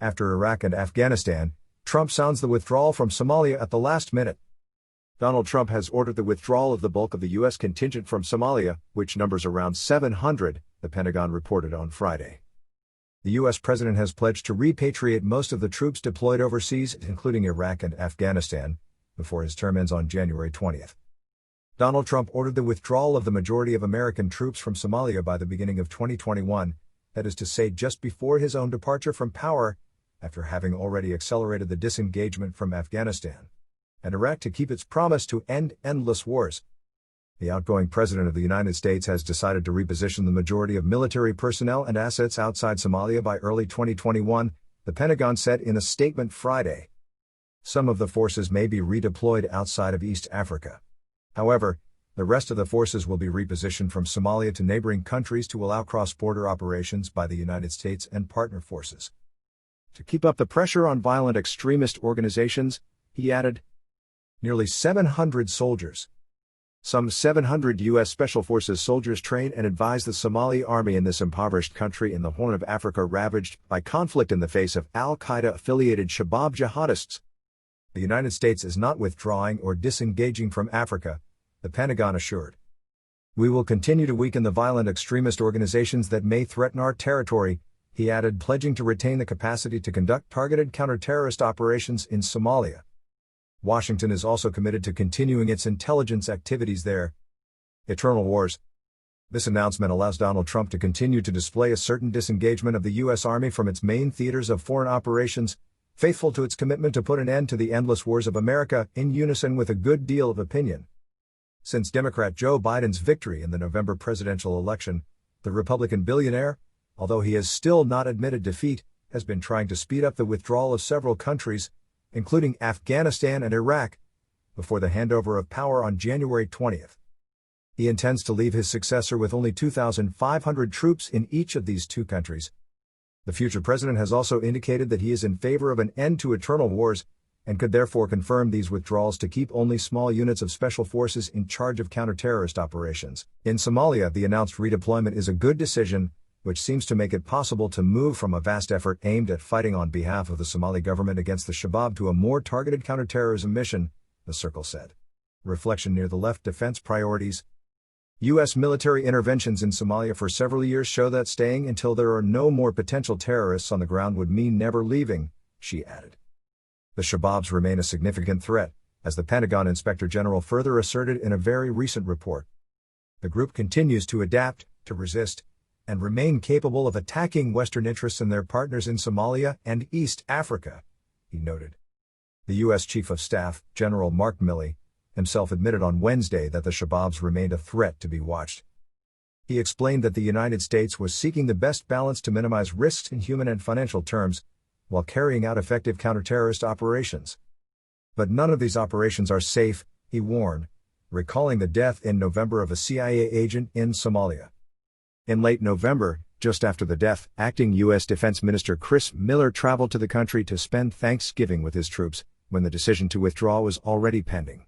After Iraq and Afghanistan, Trump sounds the withdrawal from Somalia at the last minute. Donald Trump has ordered the withdrawal of the bulk of the U.S. contingent from Somalia, which numbers around 700, the Pentagon reported on Friday. The U.S. president has pledged to repatriate most of the troops deployed overseas, including Iraq and Afghanistan, before his term ends on January 20. Donald Trump ordered the withdrawal of the majority of American troops from Somalia by the beginning of 2021, that is to say just before his own departure from power, after having already accelerated the disengagement from Afghanistan and Iraq to keep its promise to end endless wars. The outgoing President of the United States has decided to reposition the majority of military personnel and assets outside Somalia by early 2021, the Pentagon said in a statement Friday. Some of the forces may be redeployed outside of East Africa. However, the rest of the forces will be repositioned from Somalia to neighboring countries to allow cross-border operations by the United States and partner forces. To keep up the pressure on violent extremist organizations, he added, nearly 700 soldiers. Some 700 U.S. Special Forces soldiers train and advise the Somali army in this impoverished country in the Horn of Africa ravaged by conflict in the face of al-Qaeda-affiliated Shabab jihadists. The United States is not withdrawing or disengaging from Africa, the Pentagon assured. We will continue to weaken the violent extremist organizations that may threaten our territory, he added, pledging to retain the capacity to conduct targeted counter-terrorist operations in Somalia. Washington is also committed to continuing its intelligence activities there. Eternal wars. This announcement allows Donald Trump to continue to display a certain disengagement of the U.S. Army from its main theaters of foreign operations, faithful to its commitment to put an end to the endless wars of America, in unison with a good deal of opinion. Since Democrat Joe Biden's victory in the November presidential election, the Republican billionaire, although he has still not admitted defeat, has been trying to speed up the withdrawal of several countries, including Afghanistan and Iraq, before the handover of power on January 20. He intends to leave his successor with only 2,500 troops in each of these two countries. The future president has also indicated that he is in favor of an end to eternal wars, and could therefore confirm these withdrawals to keep only small units of special forces in charge of counter-terrorist operations. In Somalia, the announced redeployment is a good decision, which seems to make it possible to move from a vast effort aimed at fighting on behalf of the Somali government against the Shabab to a more targeted counterterrorism mission, the Circle said. Reflection near the left. Defense priorities. U.S. military interventions in Somalia for several years show that staying until there are no more potential terrorists on the ground would mean never leaving, she added. The Shababs remain a significant threat, as the Pentagon Inspector General further asserted in a very recent report. The group continues to adapt, to resist, and remain capable of attacking Western interests and their partners in Somalia and East Africa, he noted. The U.S. Chief of Staff, General Mark Milley, himself admitted on Wednesday that the Shababs remained a threat to be watched. He explained that the United States was seeking the best balance to minimize risks in human and financial terms, while carrying out effective counter-terrorist operations. But none of these operations are safe, he warned, recalling the death in November of a CIA agent in Somalia. In late November, just after the death, acting U.S. Defense Minister Chris Miller traveled to the country to spend Thanksgiving with his troops, when the decision to withdraw was already pending.